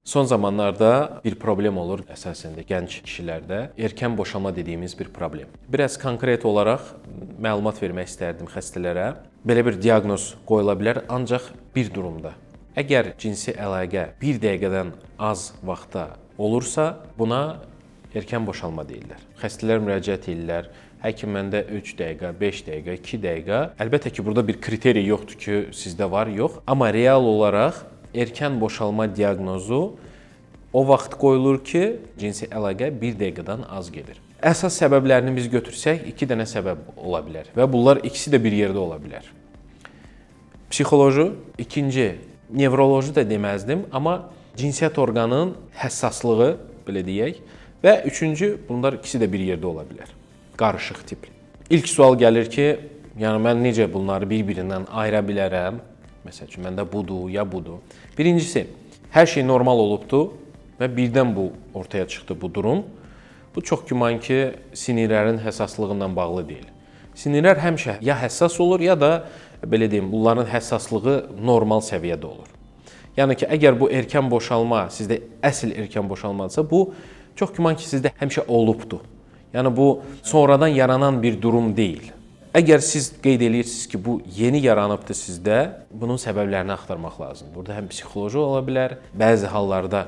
Son zamanlarda bir problem olur əsasən də gənc kişilərdə. Erkən boşalma dediyimiz bir problem. Biraz konkret olaraq məlumat vermək istərdim xəstələrə. Belə bir diaqnoz qoyula bilər ancaq bir durumda. Əgər cinsi əlaqə 1 dəqiqədən az vaxtda olursa, buna erkən boşalma deyirlər. Xəstələr müraciət edirlər. Həkim məndə 3 dəqiqə, 5 dəqiqə, 2 dəqiqə. Əlbəttə ki, burada bir kriteriya yoxdur ki, sizdə var, yox. Amma real olaraq erkən boşalma diaqnozu o vaxt qoyulur ki, cinsi əlaqə 1 dəqiqədən az gedir. Əsas səbəblərini biz götürsək, 2 dənə səbəb ola bilər və bunlar ikisi də bir yerdə ola bilər. Psixoloji, ikinci nevroloji da deməzdim, amma cinsiyyət orqanının həssaslığı, belə deyək, və üçüncü, bunlar ikisi də bir yerdə ola bilər. Qarışıq tipli. İlk sual gəlir ki, yəni mən necə bunları bir-birindən ayıra bilərəm? Məsəl üçün, məndə budur, ya budur. Birincisi, hər şey normal olubdur və birdən bu ortaya çıxdı bu durum. Bu çox güman ki, sinirlərin həssaslığından bağlı deyil. Sinirlər həmişə ya həssas olur, ya da belə deyim, bunların həssaslığı normal səviyyədə olur. Yəni ki, əgər bu erkən boşalma sizdə əsl erkən boşalmadırsa, bu çox güman ki, sizdə həmişə olubdur. Yəni bu sonradan yaranan bir durum deyil. Əgər siz qeyd edirsiniz ki, bu yeni yaranıbdır sizdə, bunun səbəblərini axtarmaq lazımdır. Burada həm psixoloji ola bilər, bəzi hallarda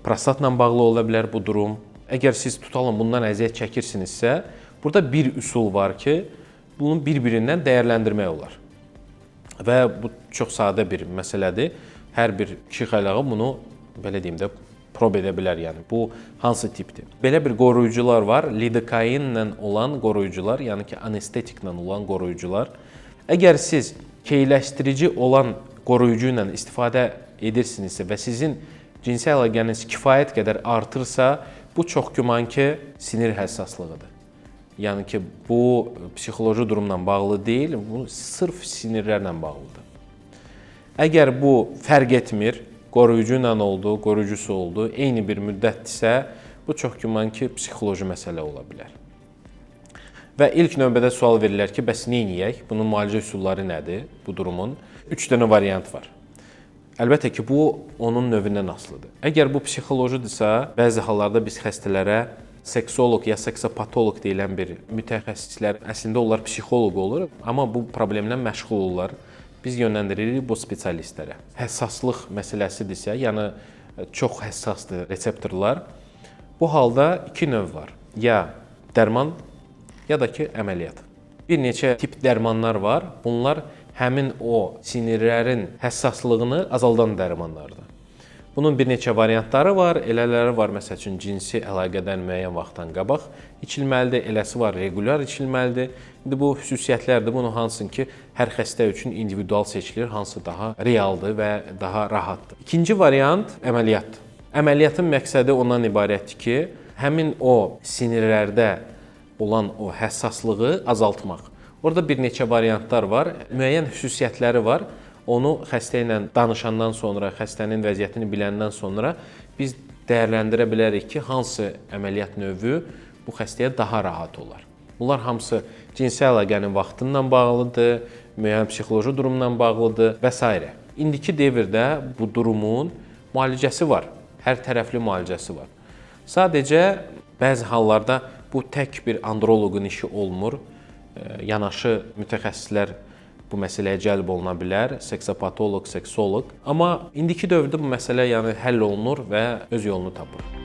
prostatla bağlı ola bilər bu durum. Əgər siz tutalım bundan əziyyət çəkirsinizsə, burada bir üsul var ki, bunu bir-birindən dəyərləndirmək olar. Və bu çox sadə bir məsələdir. Hər bir kişi xəlağı bunu, belə deyim də, prob edə bilər, yəni bu hansı tipdir? Belə bir qoruyucular var, lidikainlə olan qoruyucular, yəni ki, anestetiklə olan qoruyucular. Əgər siz keyləşdirici olan qoruyucu ilə istifadə edirsinizsə və sizin cinsi əlaqəniz kifayət qədər artırsa, bu çox güman ki, sinir həssaslığıdır. Yəni ki, bu psixoloji durumla bağlı deyil, bu sırf sinirlərlə bağlıdır. Əgər bu fərq etmir, qoruyucu ilə oldu, qoruyucusu oldu, eyni bir müddətdirsə, bu çox güman ki, psixoloji məsələ ola bilər. Və ilk növbədə sual verirlər ki, bəs nə edək? Bunun müalicə üsulları nədir bu durumun? 3 dənə variant var. Əlbəttə ki, bu onun növündən asılıdır. Əgər bu psixolojidirsə, bəzi hallarda biz xəstələrə seksoloq ya seksopatoloq deyilən bir mütəxəssislər, əslində onlar psixoloq olur, amma bu problemlə məşğul olurlar. Biz yönləndiririk bu spesialistlərə. Həssaslıq məsələsidirsə, yəni çox həssasdır reseptorlar. Bu halda 2 növ var. Ya dərman, ya da ki, əməliyyat. Bir neçə tip dərmanlar var. Bunlar həmin o sinirlərin həssaslığını azaldan dərmanlardır. Bunun bir neçə variantları var. Elələri var, məsəl üçün, cinsi əlaqədən müəyyən vaxtdan qabaq içilməlidir. Eləsi var, regular içilməlidir. İndi bu xüsusiyyətlərdir. Bunu hansın ki, hər xəstə üçün individual seçilir, hansı daha realdır və daha rahatdır. İkinci variant əməliyyatdır. Əməliyyatın məqsədi ondan ibarətdir ki, həmin o sinirlərdə olan o həssaslığı azaltmaq. Orada bir neçə variantlar var, müəyyən xüsusiyyətləri var. Onu xəstə ilə danışandan sonra, xəstənin vəziyyətini biləndən sonra biz dəyərləndirə bilərik ki, hansı əməliyyat növü bu xəstəyə daha rahat olar. Bunlar hamısı cinsi əlaqənin vaxtından bağlıdır, müəyyən psixoloji durumla bağlıdır və s. İndiki devirdə bu durumun müalicəsi var, hər tərəfli müalicəsi var. Sadəcə bəzi hallarda bu tək bir androloqun işi olmur, yanaşı mütəxəssislər bu məsələyə cəlb oluna bilər, seksopatoloq, seksoloq. Amma indiki dövrdə bu məsələ yəni həll olunur və öz yolunu tapır.